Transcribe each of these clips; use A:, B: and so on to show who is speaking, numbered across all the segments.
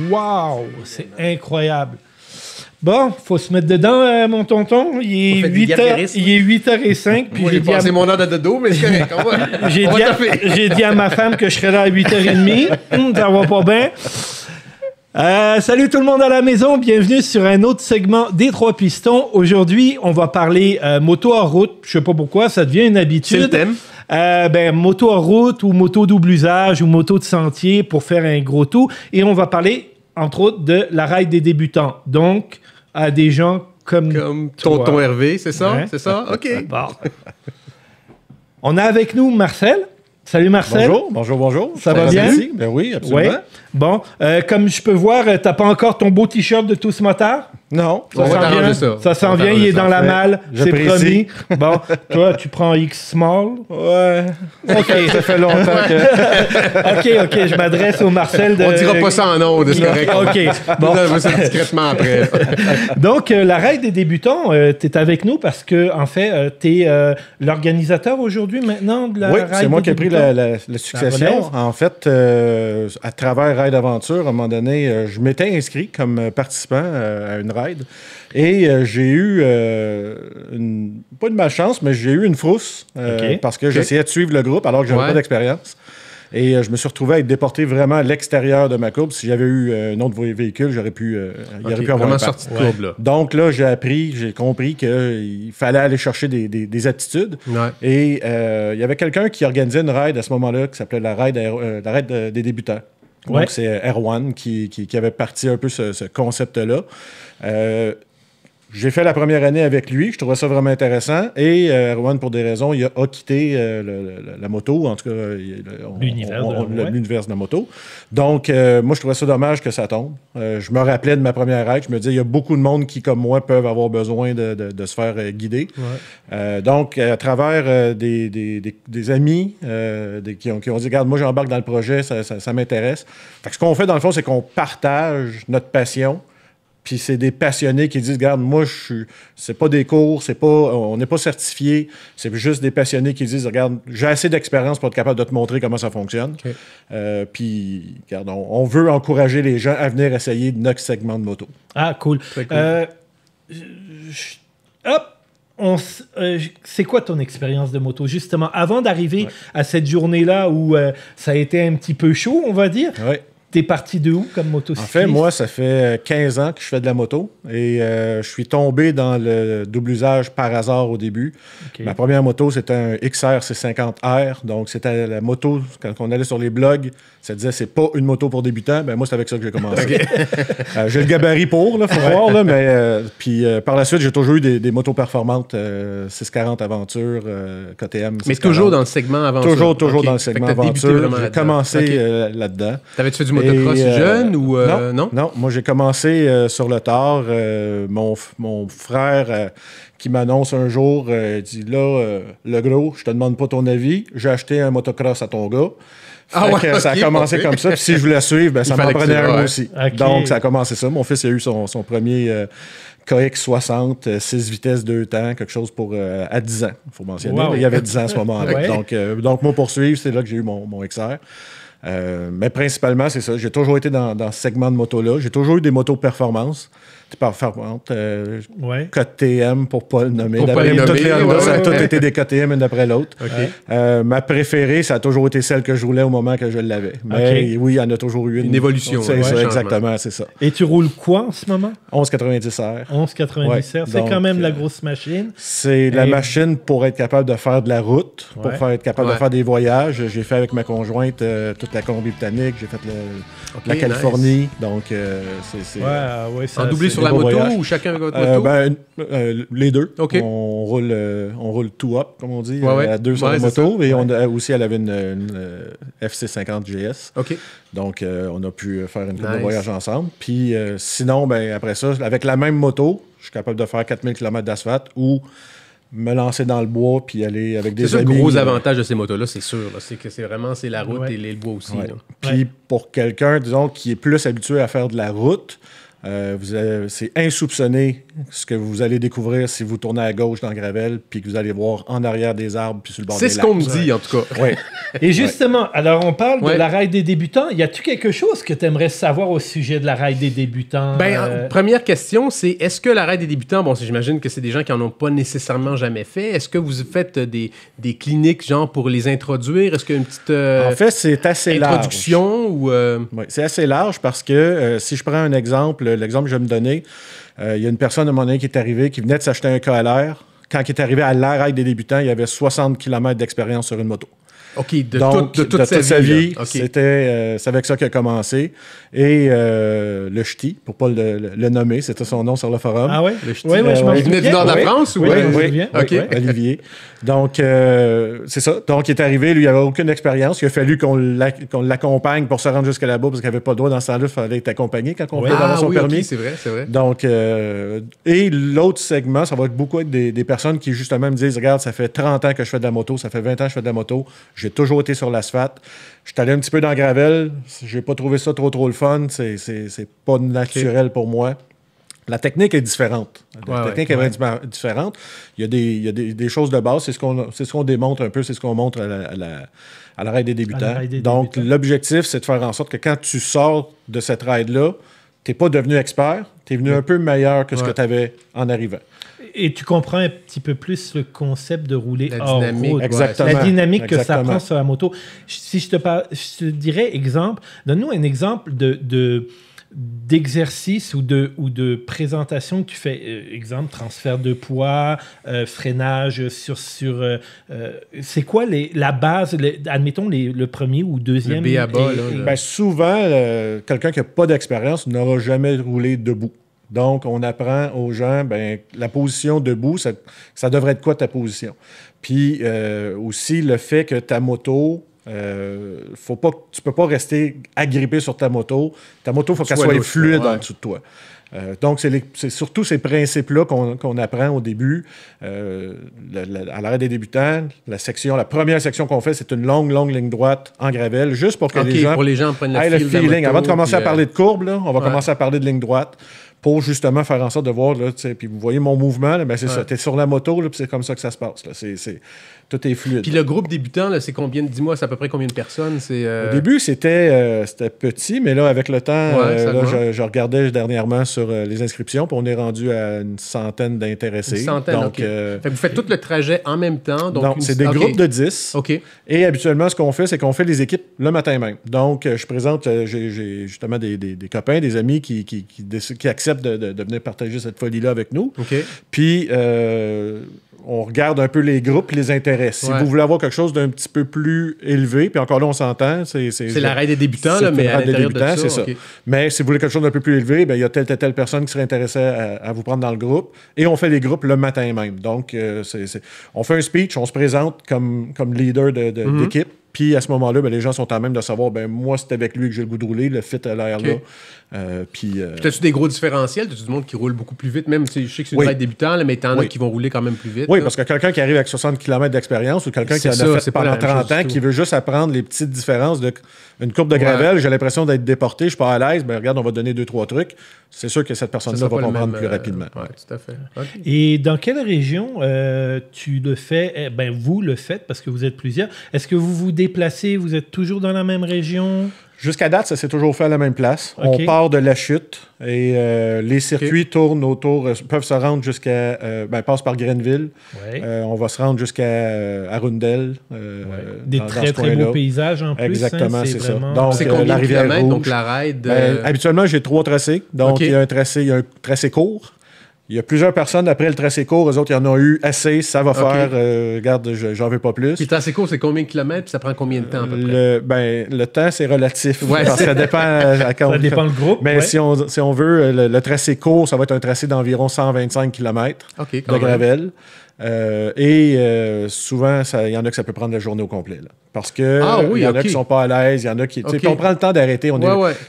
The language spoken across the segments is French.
A: Wow! C'est incroyable. Bon, faut se mettre dedans, mon tonton. Il est 8h05. Puis
B: moi, j'ai passé mon heure de dodo, mais c'est correct.
A: J'ai dit à ma femme que je serais là à 8h30. Ça va pas bien. Salut tout le monde à la maison. Bienvenue sur un autre segment des Trois Pistons. Aujourd'hui, on va parler moto en route. Je sais pas pourquoi, ça devient une habitude.
B: C'est le thème.
A: Moto en route ou moto double usage ou moto de sentier pour faire un gros tour. Et on va parler, entre autres, de la ride des débutants. Donc, à des gens comme
B: tonton Hervé, c'est ça?
A: Ouais.
B: C'est ça? OK.
A: Bon. On a avec nous Marcel. Salut Marcel.
C: Bonjour.
A: Ça va bien?
C: Merci. Ben oui, absolument.
A: Ouais. Bon, comme je peux voir, t'as pas encore ton beau t-shirt de Tous Motards?
C: Non.
B: On va t'arranger ça.
A: Ça s'en vient, il est dans la malle, c'est promis. Bon, toi, tu prends X small?
C: Ouais.
A: OK.
C: Ça fait longtemps que...
A: OK, je m'adresse au Marcel de...
B: On dira pas ça en ondes, c'est correct.
A: OK.
B: Bon.
A: Bon.
B: On va ça discrètement après.
A: Donc, la ride des débutants, t'es avec nous parce que, en fait, t'es l'organisateur aujourd'hui, maintenant, de la ride des débutants.
C: Oui, c'est moi qui ai pris la succession. En fait, à travers Ride Aventure, à un moment donné, je m'étais inscrit comme participant à une ride. Et j'ai eu, pas une malchance, mais j'ai eu une frousse parce que j'essayais de suivre le groupe alors que j'avais pas d'expérience. Et je me suis retrouvé à être déporté vraiment à l'extérieur de ma courbe. Si j'avais eu un autre véhicule, j'aurais pu, il aurait pu avoir un
B: sorti de courbe, là.
C: Donc là, j'ai compris qu'il fallait aller chercher des aptitudes.
B: Ouais.
C: Et il y avait quelqu'un qui organisait une ride à ce moment-là qui s'appelait la ride des débutants.
A: Ouais.
C: Donc, c'est Erwan qui avait parti un peu ce concept-là. J'ai fait la première année avec lui. Je trouvais ça vraiment intéressant. Et Erwan, pour des raisons, il a quitté la moto, en tout cas
A: l'univers
C: de la moto. Donc, moi, je trouvais ça dommage que ça tombe. Je me rappelais de ma première ride. Je me disais, il y a beaucoup de monde qui, comme moi, peuvent avoir besoin de se faire guider. Ouais. Donc, à travers des amis qui ont dit, regarde, moi, j'embarque dans le projet, ça m'intéresse. Fait que ce qu'on fait, dans le fond, c'est qu'on partage notre passion. Puis c'est des passionnés qui disent, regarde, moi, c'est pas des cours, on n'est pas certifié, c'est juste des passionnés qui disent, regarde, j'ai assez d'expérience pour être capable de te montrer comment ça fonctionne. Okay. Puis, regarde, on veut encourager les gens à venir essayer notre segment de moto.
A: Ah, cool. C'est quoi ton expérience de moto, justement, avant d'arriver à cette journée-là où ça a été un petit peu chaud, on va dire?
C: Oui.
A: T'es parti de où comme motocycliste?
C: En fait, moi, ça fait 15 ans que je fais de la moto et je suis tombé dans le double usage par hasard au début. Okay. Ma première moto, c'était un XR C50R. Donc, c'était la moto, quand on allait sur les blogs, ça disait c'est pas une moto pour débutants. Ben moi, c'est avec ça que j'ai commencé. Okay. J'ai le gabarit pour, il faut voir. Là, mais puis par la suite, j'ai toujours eu des motos performantes, 640 Aventure, KTM. 640.
B: Mais toujours dans le segment Aventure?
C: Toujours dans le segment Aventure. J'ai commencé là-dedans.
B: T'avais-tu fait du motocross jeune ou non?
C: Non, moi j'ai commencé sur le tard. Mon frère qui m'annonce un jour, dit là, le gros, je te demande pas ton avis, j'ai acheté un motocross à ton gars. Ça a commencé comme ça. Puis si je voulais suivre, ben, ça m'en prenait un aussi. Okay. Donc ça a commencé ça. Mon fils a eu son premier KX60, 6 vitesses, 2 temps, quelque chose à 10 ans, il faut mentionner. Wow. Il y avait 10 ans à ce moment-là. Donc moi, pour suivre, c'est là que j'ai eu mon XR. Mais principalement, c'est ça. J'ai toujours été dans ce segment de moto-là. J'ai toujours eu des motos performance. Performantes. KTM, pour ne pas le nommer. Toutes les Honda, ça a toutes été des KTM, une d'après l'autre. Okay. Ma préférée, ça a toujours été celle que je roulais au moment que je l'avais. Mais oui, il y en a toujours eu
B: une évolution.
C: C'est ça, exactement, c'est ça.
A: Et tu roules quoi en ce moment?
C: 1190R.
A: 1190R, c'est quand même la grosse machine.
C: C'est la machine pour être capable de faire de la route, pour être capable de faire des voyages. J'ai fait avec ma conjointe toute la Colombie-Britannique, j'ai fait la Californie. Nice. Donc, c'est
B: en doublé sur la moto voyage. Ou chacun avec votre moto?
C: Les deux.
B: Okay.
C: On roule tout up, comme on dit, à deux sur la moto. Et on a aussi, elle avait une FC50 GS.
B: Okay.
C: Donc, on a pu faire une couple de voyages ensemble. Puis sinon, après ça, avec la même moto, je suis capable de faire 4000 km d'asphalte ou me lancer dans le bois puis aller avec des amis.
B: C'est ça le gros avantage de ces motos-là, c'est sûr. Là. C'est que c'est la route et le bois aussi.
C: Ouais. Puis pour quelqu'un, disons, qui est plus habitué à faire de la route, C'est insoupçonné ce que vous allez découvrir si vous tournez à gauche dans Gravel, puis que vous allez voir en arrière des arbres, puis sur le bord des lacs.
B: C'est ce qu'on me dit, en tout cas.
C: Ouais.
A: Et justement, alors on parle de la ride des débutants. Y a-tu quelque chose que tu aimerais savoir au sujet de la ride des débutants?
B: Première question, c'est est-ce que la ride des débutants, bon, j'imagine que c'est des gens qui n'en ont pas nécessairement jamais fait. Est-ce que vous faites des cliniques, genre, pour les introduire? Est-ce qu'il y a une petite
C: en fait, c'est assez
B: introduction?
C: Oui, c'est assez large parce que si je prends un exemple, l'exemple que je vais me donner, il y a une personne à un moment donné qui est arrivée, qui venait de s'acheter un KLR. Quand il est arrivé à la ride des débutants, il avait 60 km d'expérience sur une moto.
B: OK, de toute sa vie.
C: Okay. C'est avec ça qu'il a commencé. Et le ch'ti, pour ne pas le nommer, c'était son nom sur le forum.
A: Ah oui?
B: Le ch'ti. Oui, je m'en souviens. Il venait du nord de la France?
C: Oui, okay. Olivier. Donc, c'est ça. Donc, il est arrivé, lui, il n'avait aucune expérience. Il a fallu qu'on l'accompagne pour se rendre jusqu'à là-bas, parce qu'il n'avait pas le droit dans ce temps-là, il fallait être accompagné quand on fait d'avoir son permis.
B: Okay, c'est vrai.
C: Donc, et l'autre segment, ça va être beaucoup avec des personnes qui, justement, me disent, regarde, ça fait 30 ans que je fais de la moto, ça fait 20 ans que je fais de la moto, j'ai toujours été sur l'asphalte. Je suis allé un petit peu dans Gravel. J'ai pas trouvé ça trop le fun. C'est pas naturel pour moi. La technique est différente. La technique est vraiment différente. Il y a des choses de base. C'est ce qu'on démontre un peu. C'est ce qu'on montre à la ride des débutants. Donc, l'objectif, c'est de faire en sorte que quand tu sors de cette ride-là, tu n'es pas devenu expert. Tu es venu un peu meilleur que ce que tu avais en arrivant.
A: Et tu comprends un petit peu plus le concept de rouler hors route.
C: Exactement.
A: La dynamique que ça prend sur la moto. Si je te dirais exemple, donne-nous un exemple d'exercice ou de présentation que tu fais. Exemple, transfert de poids, freinage sur c'est quoi la base, admettons le premier ou deuxième?
B: Le B.A.B.A.
C: Ben, souvent, quelqu'un qui n'a pas d'expérience n'aura jamais roulé debout. Donc, on apprend aux gens, la position debout, ça devrait être quoi ta position? Puis aussi, le fait que ta moto, tu peux pas rester agrippé sur ta moto. Ta moto, il faut qu'elle soit fluide en dessous de toi. Donc, c'est surtout ces principes-là qu'on apprend au début. À l'arrêt des débutants, la première section qu'on fait, c'est une longue ligne droite en gravel, juste pour que les gens
B: prennent
C: le feeling. Avant de commencer à parler de courbe, là, on va commencer à parler de ligne droite pour justement faire en sorte de voir, là, puis vous voyez mon mouvement, là, c'est ça, tu es sur la moto, là, puis c'est comme ça que ça se passe. Là. Tout est fluide.
B: Puis le groupe débutant, là, c'est combien? Dis-moi, c'est à peu près combien de personnes?
C: Au début, c'était petit, mais là, avec le temps, je regardais dernièrement sur les inscriptions, puis on est rendu à une centaine d'intéressés.
B: Une centaine, donc, fait que vous faites tout le trajet en même temps. Donc
C: c'est des groupes de 10.
B: OK.
C: Et habituellement, ce qu'on fait, c'est qu'on fait les équipes le matin même. Donc, je présente, j'ai justement des copains, des amis qui acceptent de venir partager cette folie-là avec nous.
B: OK.
C: Puis, on regarde un peu les groupes, les intérêts. Si vous voulez avoir quelque chose d'un petit peu plus élevé, puis encore là, on s'entend. C'est
B: la ride des débutants, là, mais à l'intérieur de ça.
C: C'est ça. Mais si vous voulez quelque chose d'un peu plus élevé, il y a telle personne qui serait intéressée à vous prendre dans le groupe. Et on fait les groupes le matin même. Donc, on fait un speech, on se présente comme leader d'équipe. Puis à ce moment-là, les gens sont à même de savoir, moi, c'est avec lui que j'ai le goût de rouler, le fit a l'air là. Puis
B: as-tu des gros différentiels? As-tu du monde qui roule beaucoup plus vite? Même, je sais que c'est une ride débutant, là, mais t'en as qui vont rouler quand même plus vite.
C: Oui,
B: là.
C: Parce que quelqu'un qui arrive avec 60 km d'expérience ou quelqu'un qui en a fait pendant 30 ans, qui veut juste apprendre les petites différences d'une courbe de gravel, j'ai l'impression d'être déporté, je suis pas à l'aise, regarde, on va donner 2-3 trucs. C'est sûr que cette personne-là va comprendre plus rapidement.
B: Oui, tout à fait. Okay.
A: Et dans quelle région tu le fais? Vous le faites parce que vous êtes plusieurs. Est-ce que vous vous déplacez? Vous êtes toujours dans la même région?
C: Jusqu'à date, ça s'est toujours fait à la même place. Okay. On part de la chute et les circuits tournent autour, peuvent se rendre jusqu'à... passent par Grenville. Ouais. On va se rendre jusqu'à Arundel.
A: Des très beaux paysages en plus.
C: Exactement, c'est
A: vraiment...
C: ça. Donc,
B: c'est combien
C: la
B: de
C: rivière
B: kilomètres,
C: Rouge.
B: donc la ride?
C: Habituellement, j'ai 3 tracés. Donc, il y a un tracé court. Il y a plusieurs personnes après le tracé court. Eux autres, il y en a eu assez. Ça va faire. Regarde, j'en veux pas plus.
B: Puis le tracé court, c'est combien de kilomètres? Ça prend combien de temps à peu près?
C: Le temps, c'est relatif. Parce que ça dépend.
A: Ça dépend le groupe.
C: Mais si on veut, le tracé court, ça va être un tracé d'environ 125 km de gravel. Souvent, il y en a que ça peut prendre la journée au complet. Là. Parce que y en a qui sont pas à l'aise, il y en a qui... On prend le temps d'arrêter.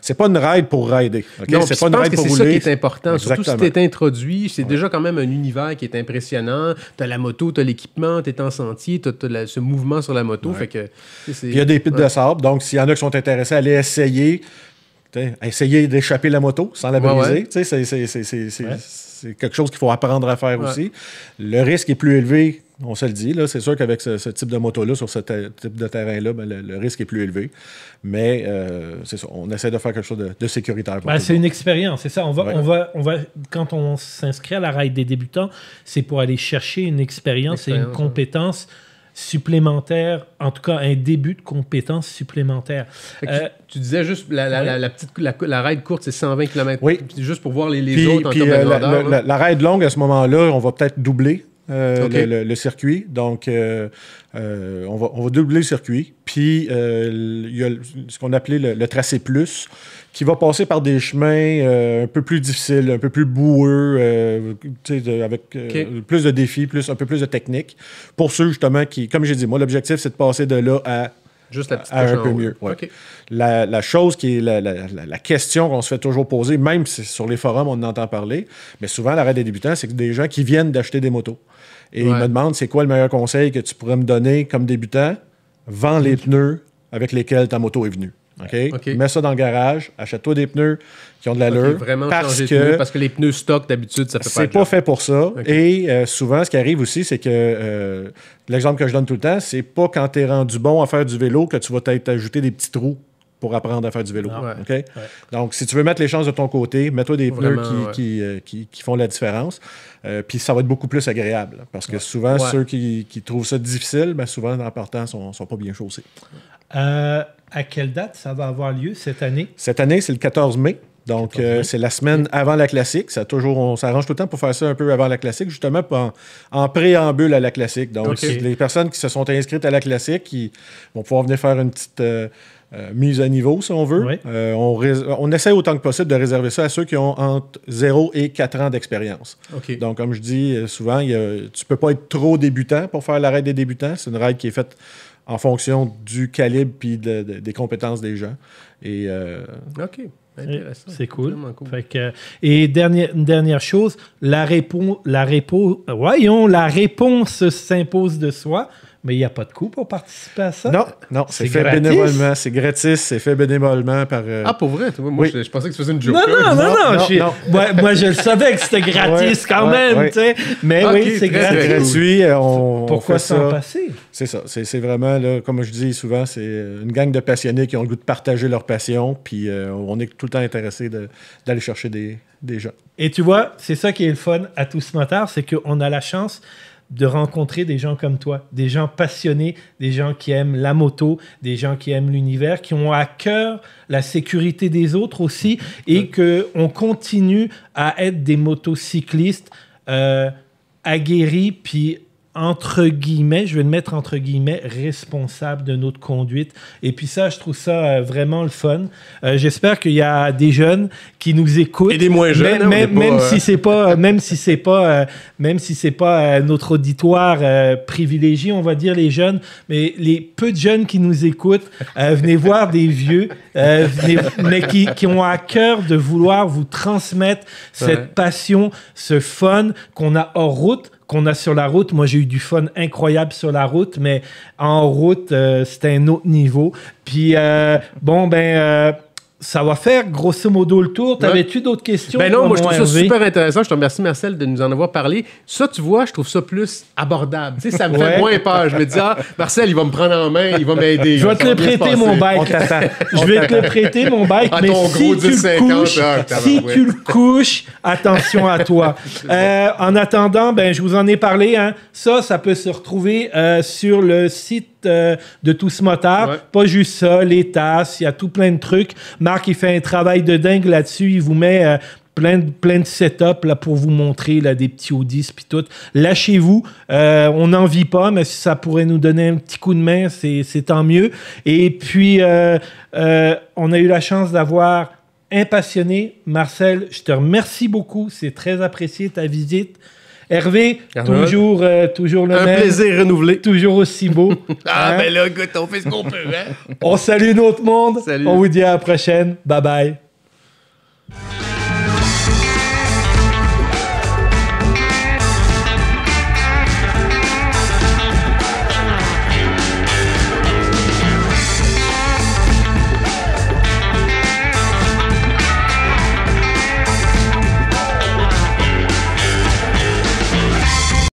C: C'est pas une ride pour rider. Okay?
B: Non,
C: c'est pas une ride pour rouler.
B: C'est ça qui est important. Exactement. Surtout si tu es introduit, c'est déjà quand même un univers qui est impressionnant. Tu as la moto, tu as l'équipement, tu es en sentier, tu as ce mouvement sur la moto. Fait que,
C: il y a des pits de sable. Donc, s'il y en a qui sont intéressés à aller essayer... essayer d'échapper la moto sans la briser.
B: Ouais.
C: C'est quelque chose qu'il faut apprendre à faire aussi. Le risque est plus élevé, on se le dit. Là. C'est sûr qu'avec ce type de moto-là, sur ce type de terrain-là, ben, le risque est plus élevé. Mais c'est ça, on essaie de faire quelque chose de sécuritaire.
A: C'est une expérience, c'est ça. On va, quand on s'inscrit à la ride des débutants, c'est pour aller chercher une expérience et une compétence supplémentaire, en tout cas un début de compétence supplémentaire.
B: Tu disais juste la ride courte, c'est 120 km.
C: Oui.
B: Juste pour voir les autres en termes de grandeur.
C: La ride longue, à ce moment-là, on va peut-être doubler le circuit. Donc, on va doubler le circuit. Puis, il y a ce qu'on appelait le tracé plus, qui va passer par des chemins un peu plus difficiles, un peu plus boueux, avec plus de défis, un peu plus de technique. Pour ceux, justement, qui, comme j'ai dit, moi, l'objectif, c'est de passer de là à
B: juste la petite
C: un peu mieux. Ouais. Okay. La chose qui est la question qu'on se fait toujours poser, même si sur les forums, on en entend parler, mais souvent, la ride des débutants, c'est que des gens qui viennent d'acheter des motos. Et ils me demandent, c'est quoi le meilleur conseil que tu pourrais me donner comme débutant? Vends les pneus avec lesquels ta moto est venue. Okay? Mets ça dans le garage, achète-toi des pneus qui ont de l'allure.
B: Vraiment parce que les pneus stock, d'habitude, ça fait pas
C: c'est pas fait pour ça. Et souvent, ce qui arrive aussi, c'est que l'exemple que je donne tout le temps, c'est pas quand tu es rendu bon à faire du vélo que tu vas t'ajouter des petits trous pour apprendre à faire du vélo. Donc, si tu veux mettre les chances de ton côté, mets-toi des pneus qui font la différence. Puis ça va être beaucoup plus agréable. Parce que souvent, ceux qui trouvent ça difficile, ben souvent, en partant, ne sont pas bien chaussés.
A: À quelle date ça va avoir lieu cette année?
C: Cette année, c'est le 14 mai. Donc, c'est la semaine avant la classique. On s'arrange tout le temps pour faire ça un peu avant la classique, justement en préambule à la classique. Donc, les personnes qui se sont inscrites à la classique qui vont pouvoir venir faire une petite mise à niveau, si on veut. Oui. On essaie autant que possible de réserver ça à ceux qui ont entre 0 et 4 ans d'expérience. Donc, comme je dis souvent, tu ne peux pas être trop débutant pour faire la ride des débutants. C'est une ride qui est faite en fonction du calibre puis des compétences des gens. Et,
A: c'est cool. Fait que, et dernière chose, la réponse s'impose de soi. Mais il n'y a pas de coût pour participer à ça?
C: Non, c'est fait bénévolement. C'est gratis, c'est fait bénévolement par...
B: Ah, pour vrai? Moi, je pensais que tu faisais une joke.
A: Non. Moi, je le savais que c'était gratis quand même, tu sais. Mais oui, c'est
C: gratuit.
A: Pourquoi s'en passer?
C: C'est ça. C'est vraiment, là, comme je dis souvent, c'est une gang de passionnés qui ont le goût de partager leur passion. Puis on est tout le temps intéressés d'aller chercher des gens.
A: Et tu vois, c'est ça qui est le fun à Tous Motards, c'est qu'on a la chance de rencontrer des gens comme toi, des gens passionnés, des gens qui aiment la moto, des gens qui aiment l'univers, qui ont à cœur la sécurité des autres aussi, et qu'on continue à être des motocyclistes aguerris, puis entre guillemets, je vais le mettre entre guillemets, responsables de notre conduite. Et puis ça, je trouve ça vraiment le fun. J'espère qu'il y a des jeunes qui nous écoutent. Et
B: des moins jeunes.
A: Même si c'est pas notre auditoire privilégié, on va dire les jeunes, mais les peu de jeunes qui nous écoutent, venez voir des vieux, mais qui ont à cœur de vouloir vous transmettre cette passion, ce fun qu'on a hors route, qu'on a sur la route. Moi, j'ai eu du fun incroyable sur la route, mais en route, c'était un autre niveau. Puis, ça va faire grosso modo le tour. T'avais-tu d'autres questions?
B: Ben non, moi je trouve ça super intéressant. Je te remercie, Marcel, de nous en avoir parlé. Ça, tu vois, je trouve ça plus abordable. Tu sais, ça me fait moins peur. Je me dis, Marcel, il va me prendre en main, il va m'aider.
A: Je vais te le prêter, mon bike. Je vais te le prêter, mon bike. Mais si tu le couches, attention à toi. En attendant, je vous en ai parlé. Ça peut se retrouver sur le site de Tous Motards. Pas juste ça, les tasses, il y a tout plein de trucs. Marc, il fait un travail de dingue là-dessus. Il vous met plein de setup là, pour vous montrer là, des petits audios puis tout. Lâchez-vous. On n'en vit pas, mais si ça pourrait nous donner un petit coup de main, c'est tant mieux. Et puis, on a eu la chance d'avoir un passionné. Marcel, je te remercie beaucoup. C'est très apprécié ta visite. Hervé, toujours le même.
B: Un plaisir renouvelé.
A: Toujours aussi beau.
B: Ben là, écoute, on fait ce qu'on peut.
A: On salue notre monde.
B: Salut.
A: On vous dit à la prochaine. Bye bye.